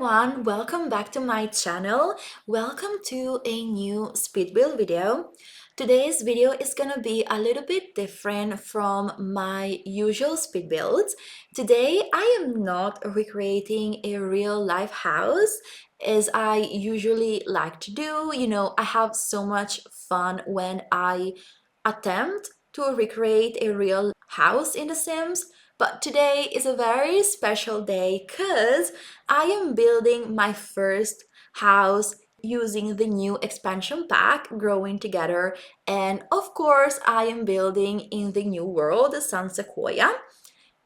everyone, welcome back to my channel. Welcome to a new speed build video. Today's video is gonna be a little bit different from my usual speed builds. Today I am not recreating a real life house as I usually like to do. I have so much fun when I attempt to recreate a real house in The Sims. But today is a very special day because I am building my first house using the new expansion pack, Growing Together. And of course, I am building in the new world, San Sequoia.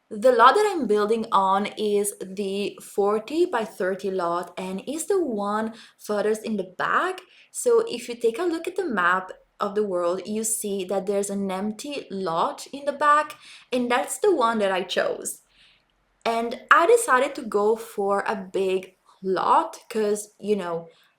The lot that I'm building on is the 40 by 30 lot and is the one furthest in the back. So if you take a look at the map of the world, you see that there's an empty lot in the back, and that's the one that I chose. And I decided to go for a big lot because,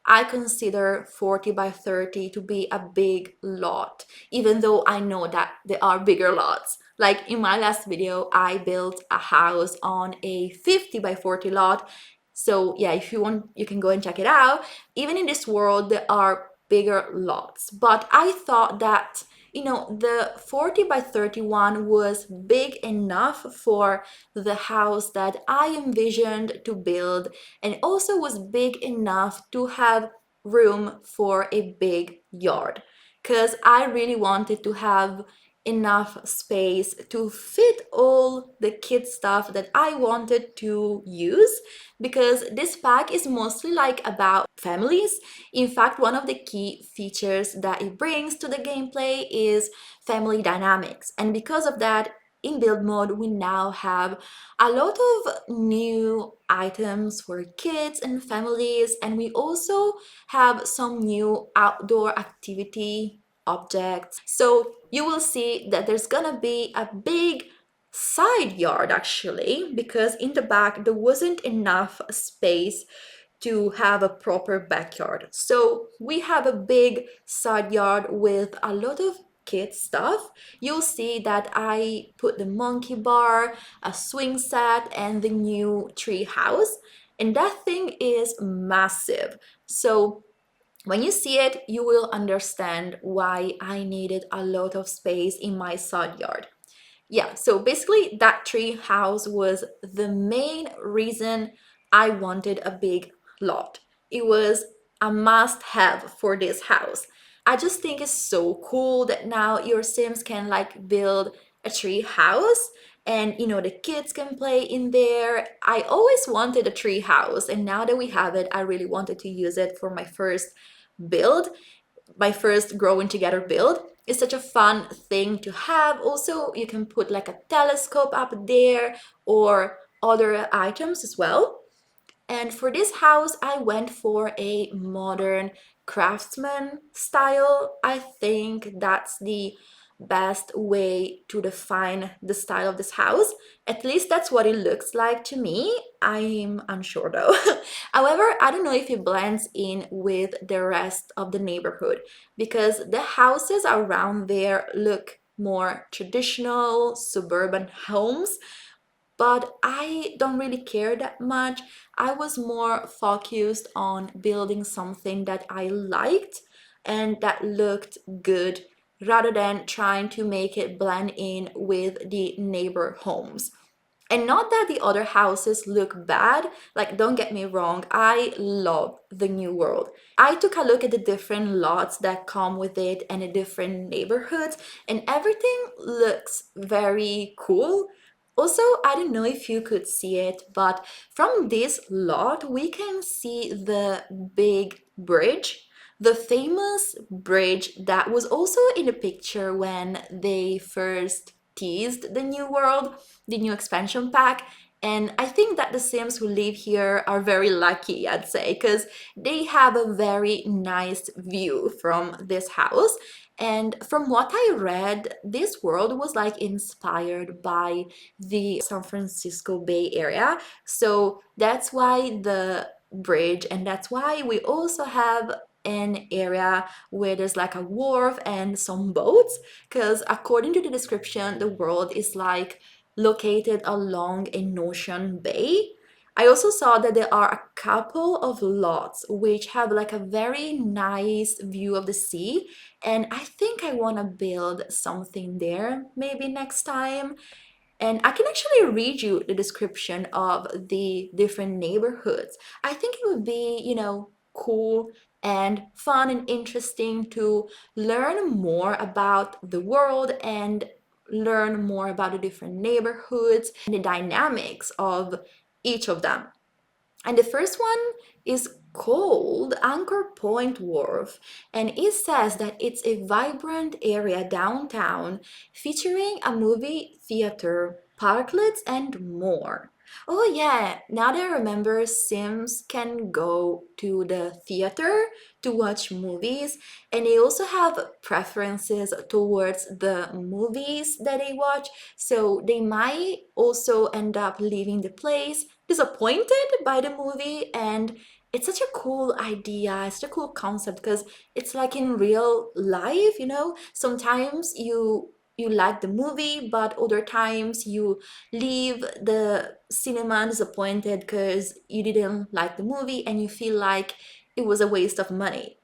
I consider 40 by 30 to be a big lot, even though I know that there are bigger lots. Like in my last video, I built a house on a 50 by 40 lot. So yeah, if you want, you can go and check it out. Even in this world, there are bigger lots. But I thought that, the 40 by 31 was big enough for the house that I envisioned to build, and also was big enough to have room for a big yard because I really wanted to have enough space to fit all the kid stuff that I wanted to use, because this pack is mostly like about families. In fact, one of the key features that it brings to the gameplay is family dynamics, and because of that, in build mode we now have a lot of new items for kids and families, and we also have some new outdoor activity objects. So you will see that there's gonna be a big side yard actually, because in the back there wasn't enough space to have a proper backyard. So we have a big side yard with a lot of kid stuff. You'll see that I put the monkey bar, a swing set, and the new tree house, and that thing is massive. So when you see it, you will understand why I needed a lot of space in my side yard. Yeah, so basically that tree house was the main reason I wanted a big lot. It was a must have for this house. I just think it's so cool that now your Sims can like build a tree house, and the kids can play in there. I always wanted a tree house, and now that we have it, I really wanted to use it for my first build, my first Growing Together build. It's such a fun thing to have. Also, you can put like a telescope up there or other items as well. And for this house, I went for a modern craftsman style. I think that's the best way to define the style of this house. At least that's what it looks like to me. I'm unsure though. However, I don't know if it blends in with the rest of the neighborhood, because the houses around there look more traditional suburban homes, but I don't really care that much. I was more focused on building something that I liked and that looked good, rather than trying to make it blend in with the neighbor homes. And not that the other houses look bad, like don't get me wrong, I love the new world. I took a look at the different lots that come with it and the different neighborhoods, and everything looks very cool. Also, I don't know if you could see it, but from this lot we can see the big bridge, the famous bridge that was also in the picture when they first teased the new world, the new expansion pack. And I think that the Sims who live here are very lucky, I'd say, because they have a very nice view from this house. And from what I read, this world was like inspired by the San Francisco Bay Area. So that's why the bridge, and that's why we also have an area where there's like a wharf and some boats, because according to the description, the world is like located along an ocean bay. I also saw that there are a couple of lots which have like a very nice view of the sea, and I think I want to build something there maybe next time. And I can actually read you the description of the different neighborhoods. I think it would be, cool and fun and interesting to learn more about the world and learn more about the different neighborhoods and the dynamics of each of them. And the first one is called Anchor Point Wharf, and it says that it's a vibrant area downtown featuring a movie theater, parklets, and more. Oh yeah, now that I remember, Sims can go to the theater to watch movies, and they also have preferences towards the movies that they watch, so they might also end up leaving the place disappointed by the movie. And it's such a cool idea, it's such a cool concept because it's like in real life, sometimes you like the movie, but other times you leave the cinema disappointed because you didn't like the movie and you feel like it was a waste of money.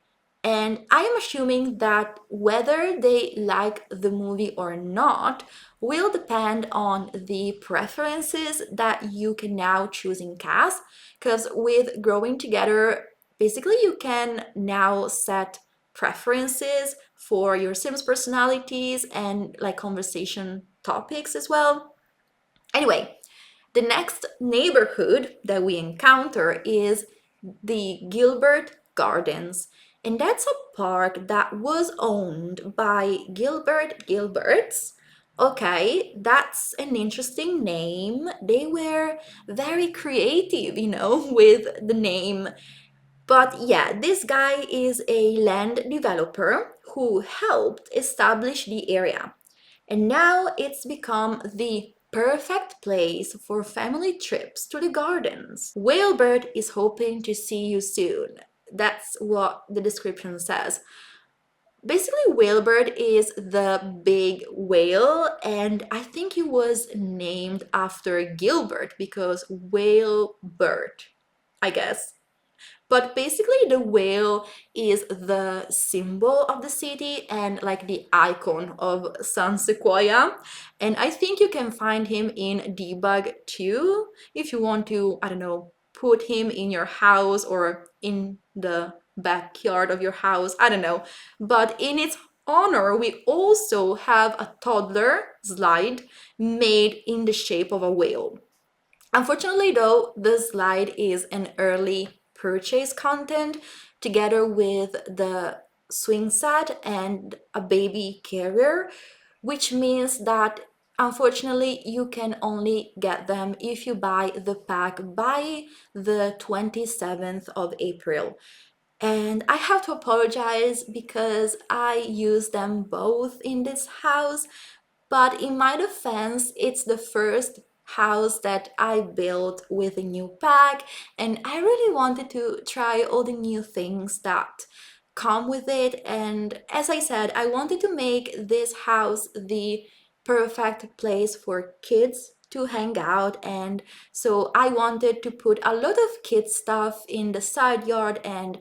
And I am assuming that whether they like the movie or not will depend on the preferences that you can now choose in cast. Because with Growing Together, basically you can now set preferences for your Sims personalities and like conversation topics as well. Anyway, the next neighborhood that we encounter is the Gilbert Gardens. And that's a park that was owned by Gilbert Gilberts. Okay, that's an interesting name. They were very creative, with the name. But yeah, this guy is a land developer who helped establish the area. And now it's become the perfect place for family trips to the gardens. Whalebird is hoping to see you soon. That's what the description says. Basically, Whalebird is the big whale, and I think it was named after Gilbert because whalebird, I guess. But basically, the whale is the symbol of the city and like the icon of San Sequoia. And I think you can find him in Debug too if you want to, I don't know, put him in your house or in the backyard of your house. I don't know. But in its honor, we also have a toddler slide made in the shape of a whale. Unfortunately, though, the slide is an early purchase content together with the swing set and a baby carrier, which means that unfortunately you can only get them if you buy the pack by the 27th of April. And I have to apologize because I use them both in this house, but in my defense, it's the first house that I built with a new pack, and I really wanted to try all the new things that come with it. And as I said, I wanted to make this house the perfect place for kids to hang out, and so I wanted to put a lot of kids stuff in the side yard, and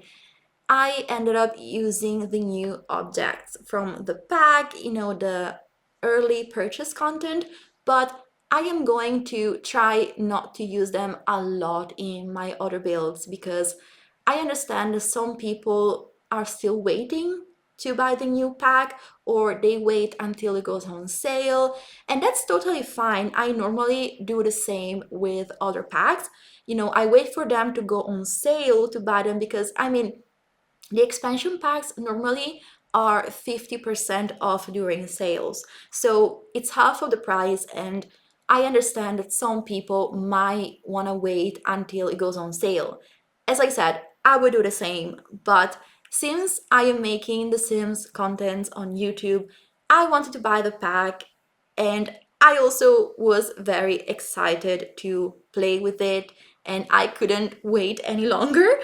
I ended up using the new objects from the pack, the early purchase content, but I am going to try not to use them a lot in my other builds because I understand that some people are still waiting to buy the new pack or they wait until it goes on sale, and that's totally fine. I normally do the same with other packs. I wait for them to go on sale to buy them because the expansion packs normally are 50% off during sales. So it's half of the price, and I understand that some people might want to wait until it goes on sale. As I said, I would do the same, but since I am making the Sims content on YouTube, I wanted to buy the pack, and I also was very excited to play with it, and I couldn't wait any longer.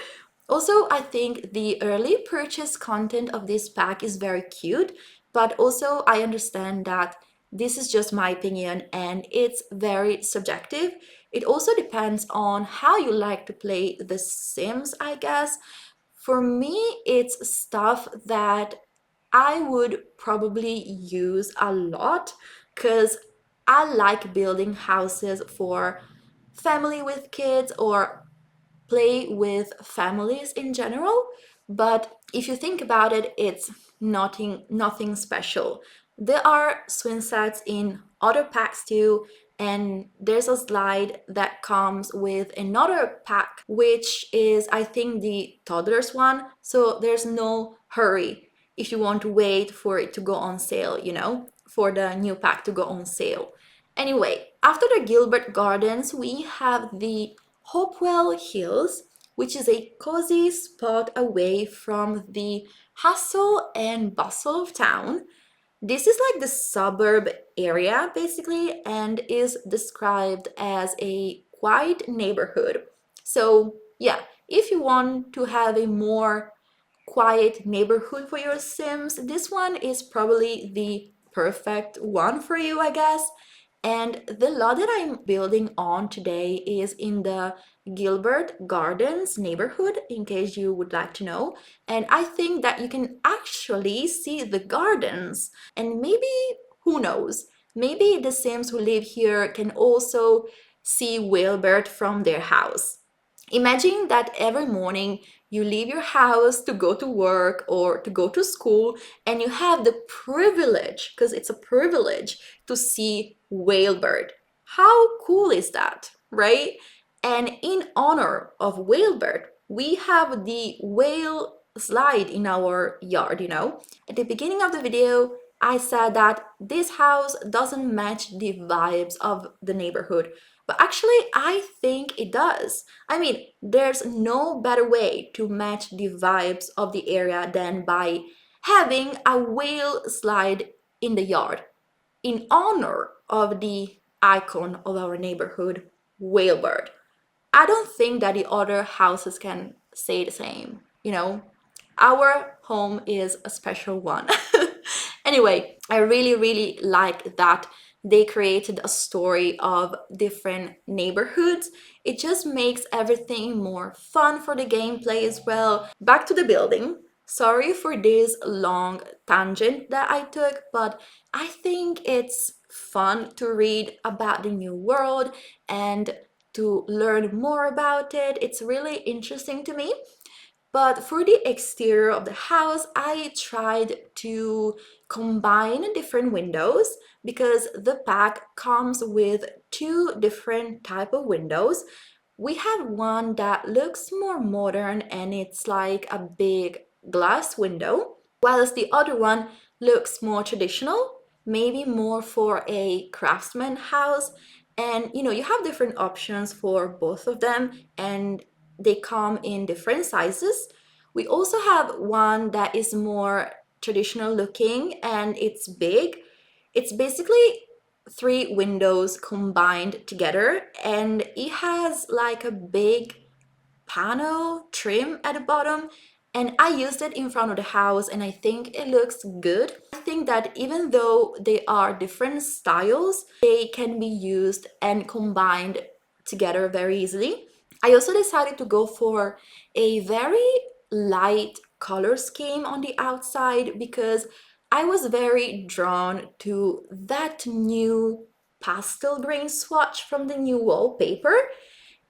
Also, I think the early purchase content of this pack is very cute, but also I understand that this is just my opinion and it's very subjective. It also depends on how you like to play The Sims, I guess. For me, it's stuff that I would probably use a lot because I like building houses for family with kids or play with families in general. But if you think about it, it's nothing special. There are swing sets in other packs too, and there's a slide that comes with another pack, which is, I think, the toddlers one. So there's no hurry if you want to wait for it to go on sale, for the new pack to go on sale. Anyway, after the Gilbert Gardens, we have the Hopewell Hills, which is a cozy spot away from the hustle and bustle of town. This is like the suburb area basically and is described as a quiet neighborhood. So, yeah, if you want to have a more quiet neighborhood for your Sims, this one is probably the perfect one for you, I guess. And the lot that I'm building on today is in the Gilbert Gardens neighborhood, in case you would like to know. And I think that you can actually see the gardens. And maybe, who knows, maybe the Sims who live here can also see Wilbert from their house. Imagine that every morning you leave your house to go to work or to go to school, and you have the privilege, because it's a privilege, to see Whalebird. How cool is that, right? And in honor of Whalebird, we have the whale slide in our yard. At the beginning of the video, I said that this house doesn't match the vibes of the neighborhood, but actually, I think it does. I mean, there's no better way to match the vibes of the area than by having a whale slide in the yard in honor of the icon of our neighborhood, Whalebird. I don't think that the other houses can say the same. Our home is a special one. Anyway, I really, really like that they created a story of different neighborhoods. It just makes everything more fun for the gameplay as well. Back to the building. Sorry for this long tangent that I took, but I think it's fun to read about the new world and to learn more about it. It's really interesting to me. But for the exterior of the house, I tried to combine different windows because the pack comes with two different type of windows. We have one that looks more modern and it's like a big glass window, whilst the other one looks more traditional, maybe more for a craftsman house. And you have different options for both of them, and they come in different sizes. We also have one that is more traditional looking and it's big. It's basically three windows combined together, and it has like a big panel trim at the bottom, and I used it in front of the house and I think it looks good. I think that even though they are different styles, they can be used and combined together very easily. I also decided to go for a very light color scheme on the outside because I was very drawn to that new pastel green swatch from the new wallpaper.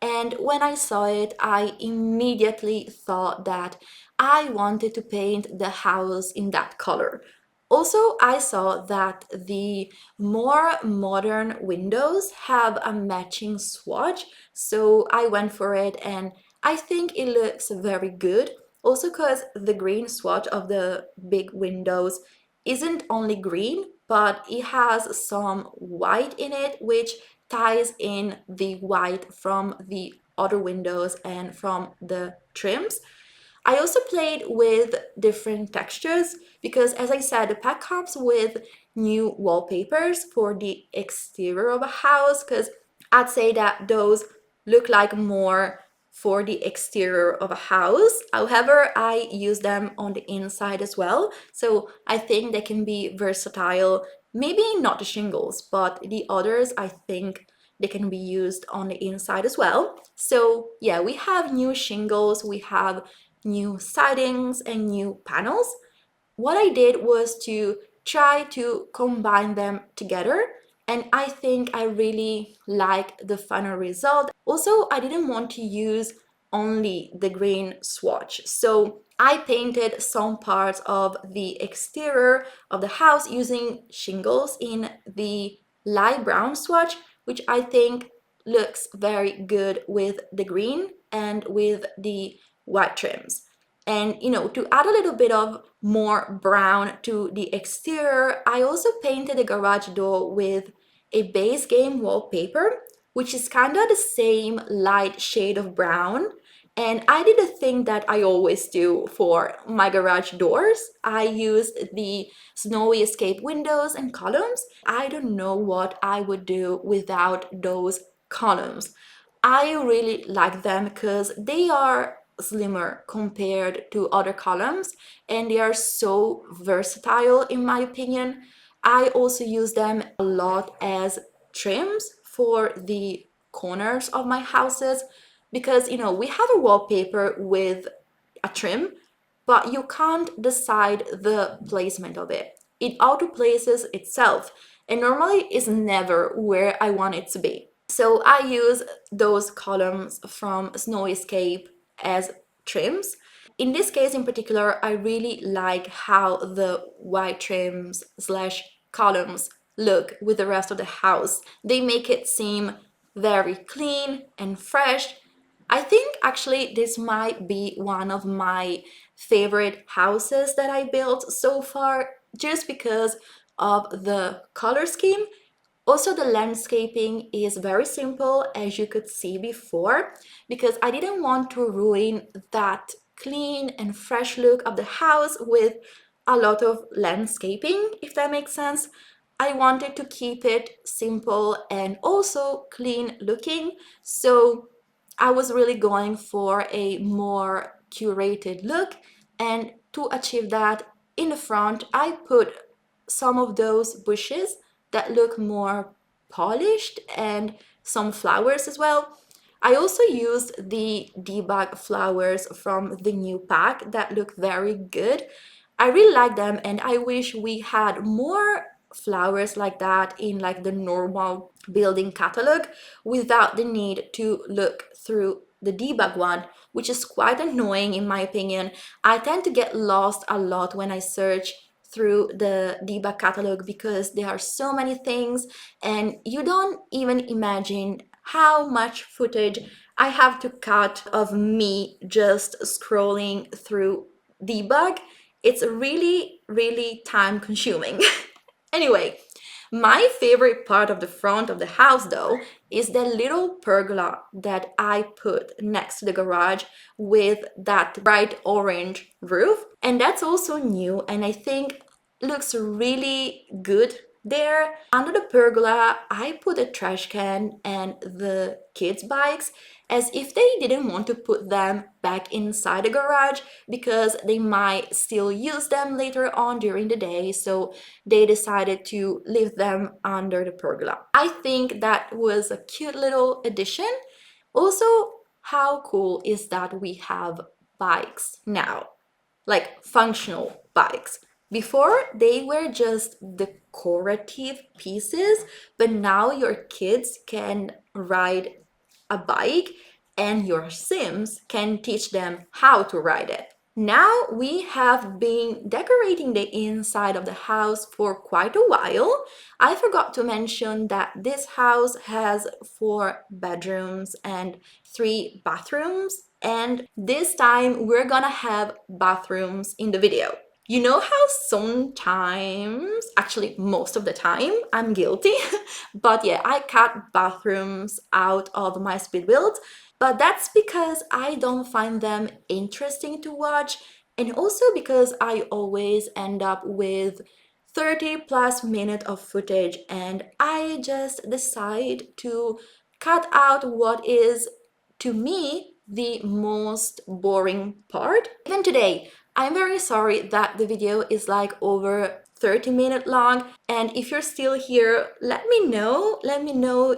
And when I saw it, I immediately thought that I wanted to paint the house in that color. Also, I saw that the more modern windows have a matching swatch, so I went for it and I think it looks very good. Also, because the green swatch of the big windows isn't only green, but it has some white in it, which ties in the white from the other windows and from the trims. I also played with different textures because, as I said, the pack comes with new wallpapers for the exterior of a house, because I'd say that those look like more for the exterior of a house. However, I use them on the inside as well, so I think they can be versatile Maybe not the shingles, but the others, I think they can be used on the inside as well. So yeah, we have new shingles, we have new sidings and new panels. What I did was to try to combine them together, and I think I really like the final result. Also, I didn't want to use only the green swatch, so I painted some parts of the exterior of the house using shingles in the light brown swatch, which I think looks very good with the green and with the white trims. And to add a little bit of more brown to the exterior, I also painted the garage door with a base game wallpaper, which is kind of the same light shade of brown. And I did a thing that I always do for my garage doors. I used the Snowy Escape windows and columns. I don't know what I would do without those columns. I really like them because they are slimmer compared to other columns and they are so versatile in my opinion. I also use them a lot as trims for the corners of my houses because we have a wallpaper with a trim, but you can't decide the placement of it. It auto places itself and normally is never where I want it to be. So I use those columns from Snow Escape as trims. In this case in particular, I really like how the white trims slash columns look with the rest of the house. They make it seem very clean and fresh. I think actually this might be one of my favorite houses that I built so far just because of the color scheme. Also, the landscaping is very simple, as you could see before, because I didn't want to ruin that clean and fresh look of the house with a lot of landscaping, if that makes sense. I wanted to keep it simple and also clean looking, so I was really going for a more curated look, and to achieve that, in the front, I put some of those bushes that look more polished and some flowers as well. I also used the debug flowers from the new pack that look very good. I really like them and I wish we had more flowers like that in like the normal building catalog without the need to look through the debug one, which is quite annoying in my opinion. I tend to get lost a lot when I search through the debug catalog because there are so many things and you don't even imagine how much footage I have to cut of me just scrolling through debug. It's really, really time consuming. Anyway, my favorite part of the front of the house though is the little pergola that I put next to the garage with that bright orange roof. And that's also new and I think looks really good there. Under the pergola, I put a trash can and the kids' bikes as if they didn't want to put them back inside the garage because they might still use them later on during the day, so they decided to leave them under the pergola. I think that was a cute little addition. Also, how cool is that we have bikes now? Like functional bikes. Before, they were just decorative pieces, but now your kids can ride a bike and your Sims can teach them how to ride it. Now we have been decorating the inside of the house for quite a while. I forgot to mention that this house has 4 bedrooms and 3 bathrooms, and this time we're gonna have bathrooms in the video. You know how sometimes, actually most of the time, I'm guilty, but yeah, I cut bathrooms out of my speed builds, but that's because I don't find them interesting to watch and also because I always end up with 30 plus minutes of footage and I just decide to cut out what is, to me, the most boring part. Even today, I'm very sorry that the video is like over 30-minute long. And if you're still here, let me know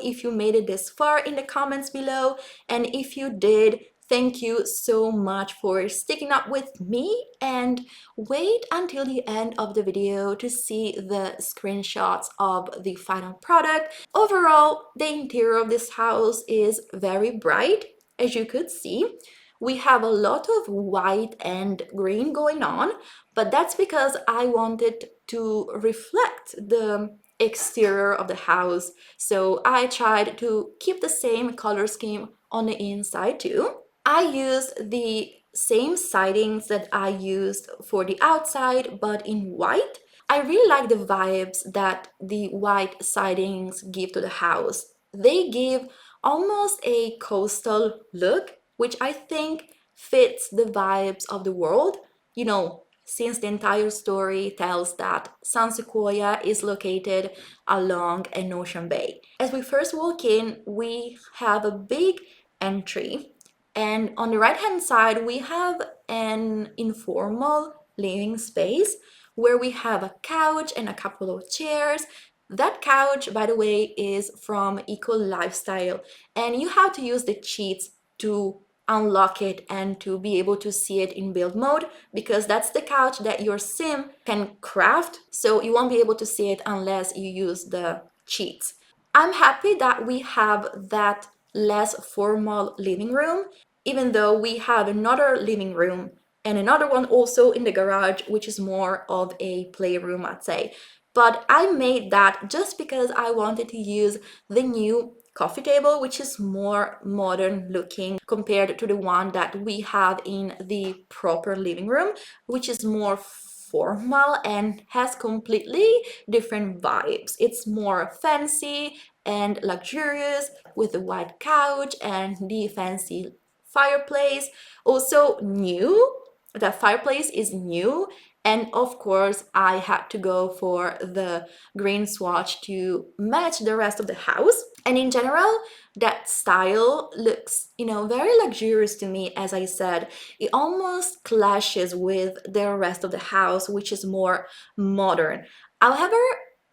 if you made it this far in the comments below. And if you did, thank you so much for sticking up with me, and wait until the end of the video to see the screenshots of the final product. Overall, the interior of this house is very bright, as you could see. We have a lot of white and green going on, but that's because I wanted to reflect the exterior of the house. So I tried to keep the same color scheme on the inside too. I used the same sidings that I used for the outside, but in white. I really like the vibes that the white sidings give to the house. They give almost a coastal look, which I think fits the vibes of the world. You know, since the entire story tells that San Sequoia is located along an ocean bay. As we first walk in, we have a big entry, and on the right hand side we have an informal living space where we have a couch and a couple of chairs. That couch, by the way, is from Eco Lifestyle, and you have to use the cheats to unlock it and to be able to see it in build mode, because that's the couch that your sim can craft, so you won't be able to see it unless you use the cheats. I'm happy that we have that less formal living room, even though we have another living room and another one also in the garage, which is more of a playroom, I'd say. But I made that just because I wanted to use the new coffee table, which is more modern looking compared to the one that we have in the proper living room, which is more formal and has completely different vibes. It's more fancy and luxurious with the white couch and the fancy fireplace. Also new, the fireplace is new, and of course I had to go for the green swatch to match the rest of the house. And in general, that style looks, you know, very luxurious to me. As I said, it almost clashes with the rest of the house, which is more modern. However,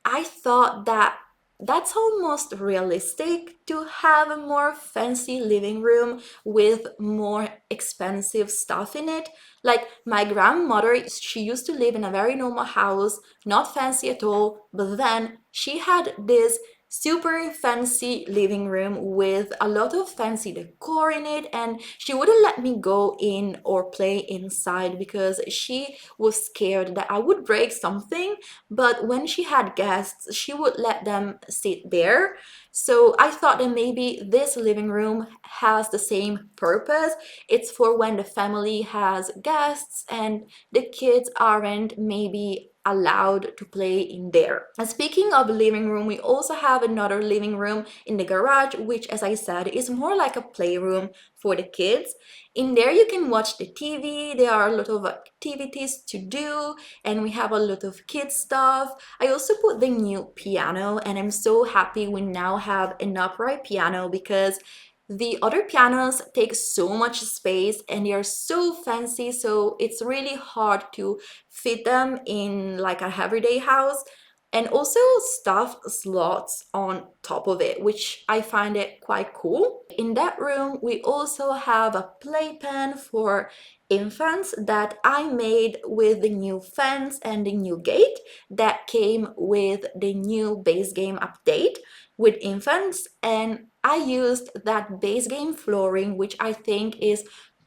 I thought that that's almost realistic to have a more fancy living room with more expensive stuff in it. Like my grandmother, she used to live in a very normal house, not fancy at all, but then she had this super fancy living room with a lot of fancy decor in it, and she wouldn't let me go in or play inside because she was scared that I would break something. But when she had guests, she would let them sit there. So I thought that maybe this living room has the same purpose. It's for when the family has guests and the kids aren't maybe allowed to play in there. And speaking of living room, we also have another living room in the garage, which, as I said, is more like a playroom for the kids. In there you can watch the TV, there are a lot of activities to do, and we have a lot of kids stuff. I also put the new piano, and I'm so happy we now have an upright piano, because the other pianos take so much space and they are so fancy, so it's really hard to fit them in like a everyday house. And also stuff slots on top of it, which I find it quite cool. In that room, we also have a playpen for infants that I made with the new fence and the new gate that came with the new base game update with infants. And I used that base game flooring, which I think is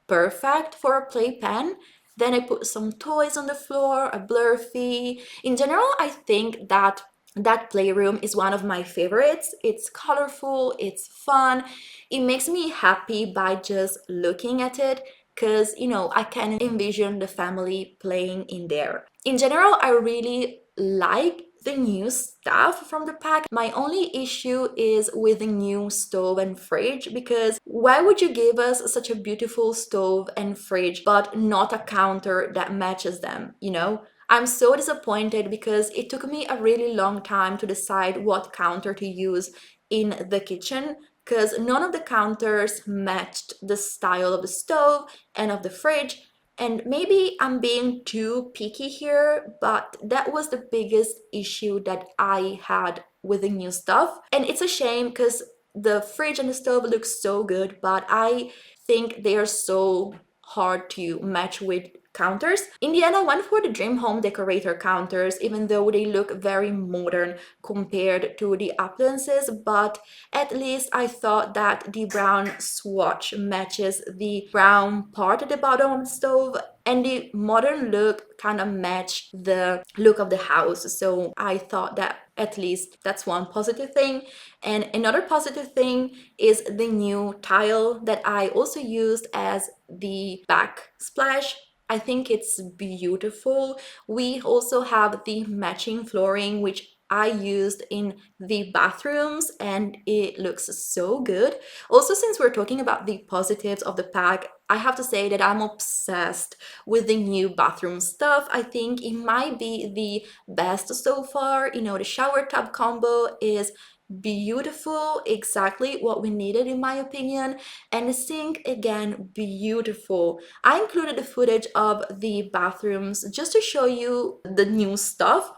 perfect for a playpen. Then I put some toys on the floor, a Blurfy. In general, I think that that playroom is one of my favorites. It's colorful, it's fun. It makes me happy by just looking at it, because, you know, I can envision the family playing in there. In general, I really like the new stuff from the pack. My only issue is with the new stove and fridge, because why would you give us such a beautiful stove and fridge but not a counter that matches them, you know? I'm so disappointed because it took me a really long time to decide what counter to use in the kitchen, because none of the counters matched the style of the stove and of the fridge. And maybe I'm being too picky here, but that was the biggest issue that I had with the new stuff. And it's a shame because the fridge and the stove look so good, but I think they are so hard to match with counters. In the end, I went for the Dream Home Decorator counters, even though they look very modern compared to the appliances, but at least I thought that the brown swatch matches the brown part at the bottom of the stove, and the modern look kind of match the look of the house. So I thought that at least that's one positive thing. And another positive thing is the new tile that I also used as the backsplash. I think it's beautiful. We also have the matching flooring, which I used in the bathrooms, and it looks so good. Also, since we're talking about the positives of the pack, I have to say that I'm obsessed with the new bathroom stuff. I think it might be the best so far. You know, the shower tub combo is beautiful, exactly what we needed in my opinion. And the sink, again, beautiful. I included the footage of the bathrooms just to show you the new stuff.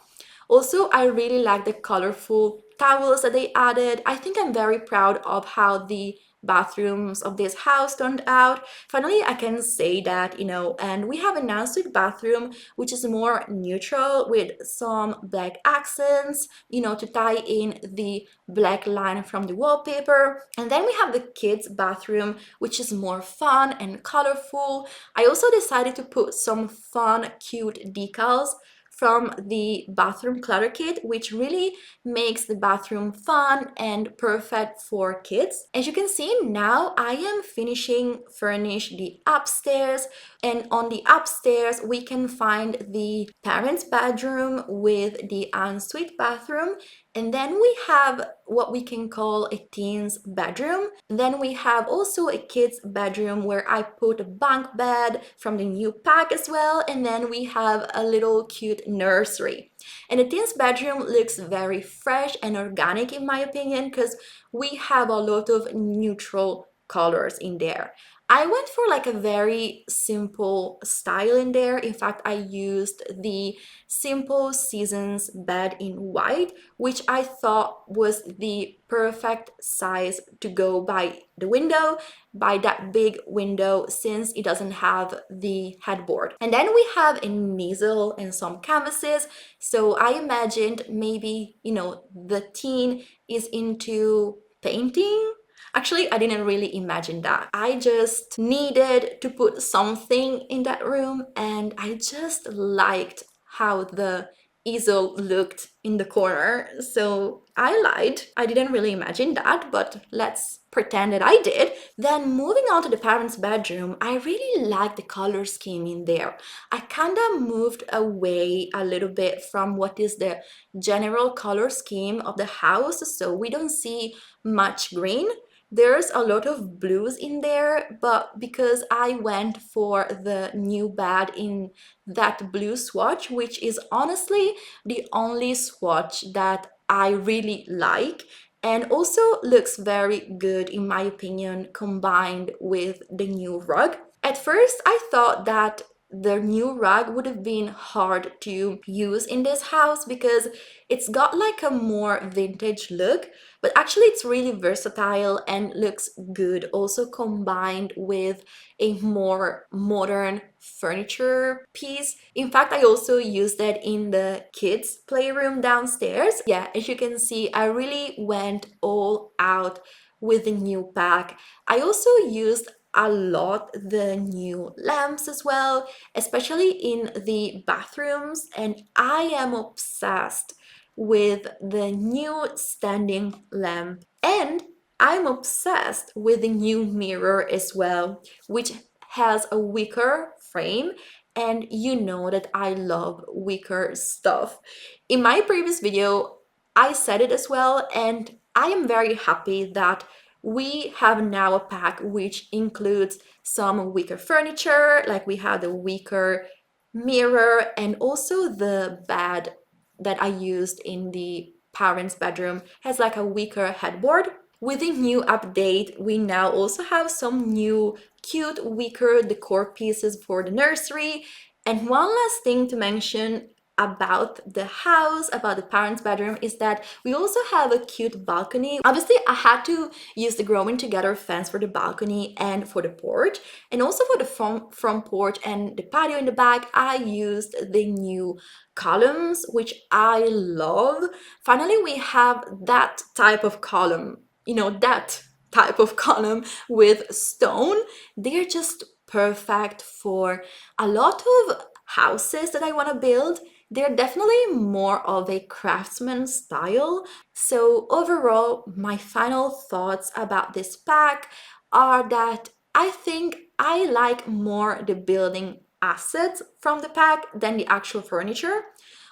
Also, I really like the colorful towels that they added. I think I'm very proud of how the bathrooms of this house turned out. Finally, I can say that, you know, and we have an ensuite bathroom which is more neutral with some black accents, you know, to tie in the black line from the wallpaper. And then we have the kids' bathroom, which is more fun and colorful. I also decided to put some fun, cute decals from the bathroom clutter kit, which really makes the bathroom fun and perfect for kids. As you can see now, I am finishing furnish the upstairs, and on the upstairs we can find the parents' bedroom with the ensuite bathroom, and then we have what we can call a teen's bedroom. Then we have also a kid's bedroom where I put a bunk bed from the new pack as well, and then we have a little cute nursery. And the teen's bedroom looks very fresh and organic in my opinion because we have a lot of neutral colors in there. I went for like a very simple style in there. In fact, I used the Simple Seasons bed in white, which I thought was the perfect size to go by the window, by that big window, since it doesn't have the headboard. And then we have an easel and some canvases. So I imagined maybe, you know, the teen is into painting. Actually, I didn't really imagine that. I just needed to put something in that room, and I just liked how the easel looked in the corner. So I lied. I didn't really imagine that, but let's pretend that I did. Then moving on to the parents' bedroom, I really like the color scheme in there. I kind of moved away a little bit from what is the general color scheme of the house, so we don't see much green. There's a lot of blues in there, but because I went for the new bed in that blue swatch, which is honestly the only swatch that I really like and also looks very good in my opinion combined with the new rug. At first I thought that the new rug would have been hard to use in this house because it's got like a more vintage look, but actually it's really versatile and looks good also combined with a more modern furniture piece. In fact, I also used that in the kids playroom downstairs. Yeah, as you can see, I really went all out with the new pack. I also used a lot the new lamps as well, especially in the bathrooms, and I am obsessed with the new standing lamp, and I'm obsessed with the new mirror as well, which has a wicker frame, and you know that I love wicker stuff. In my previous video I said it as well, and I am very happy that we have now a pack which includes some wicker furniture, like we have the wicker mirror, and also the bed that I used in the parents' bedroom has like a wicker headboard. with the new update, we now also have some new cute wicker decor pieces for the nursery. And one last thing to mention about the house, about the parents' bedroom, is that we also have a cute balcony. Obviously, I had to use the growing together fence for the balcony and for the porch, and also for the front porch and the patio in the back. I used the new columns, which I love. Finally, we have that type of column, that type of column with stone. They're just perfect for a lot of houses that I want to build. They're definitely more of a craftsman style. So overall, my final thoughts about this pack are that I think I like more the building assets from the pack than the actual furniture.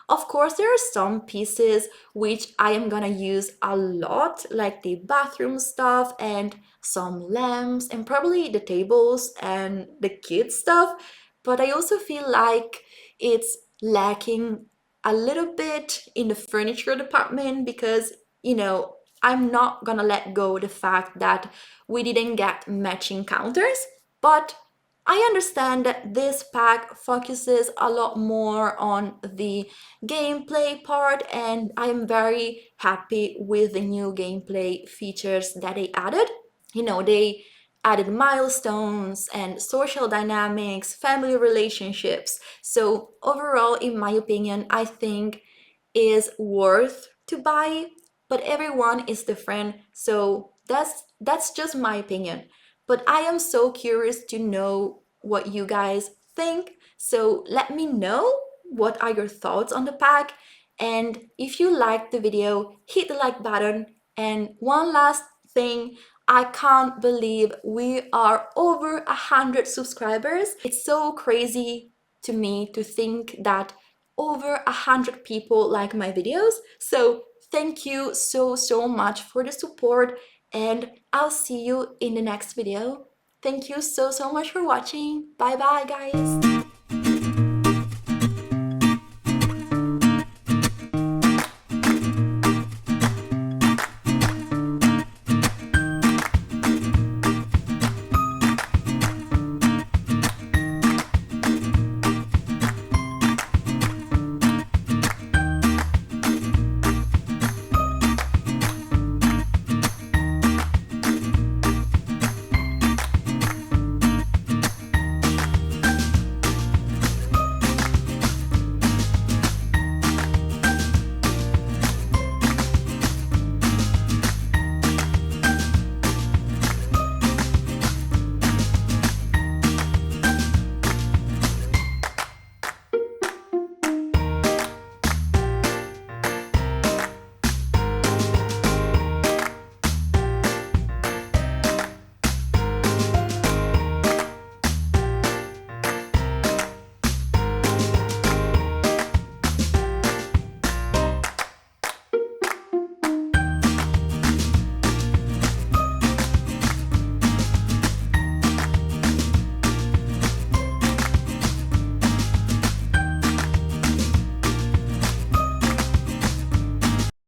Of course, there are some pieces which I am gonna use a lot, like the bathroom stuff and some lamps and probably the tables and the kids stuff. But I also feel like it's lacking a little bit in the furniture department because, I'm not gonna let go the fact that we didn't get matching counters, but I understand that this pack focuses a lot more on the gameplay part, and I'm very happy with the new gameplay features that they added. They added milestones and social dynamics, family relationships. So overall, in my opinion, I think is worth to buy, but everyone is different. So that's just my opinion. But I am so curious to know what you guys think. So let me know what are your thoughts on the pack. And if you liked the video, hit the like button. And one last thing, I can't believe we are over 100 subscribers. It's so crazy to me to think that over 100 people like my videos. So thank you so much for the support, and I'll see you in the next video. Thank you so much for watching. Bye bye, guys.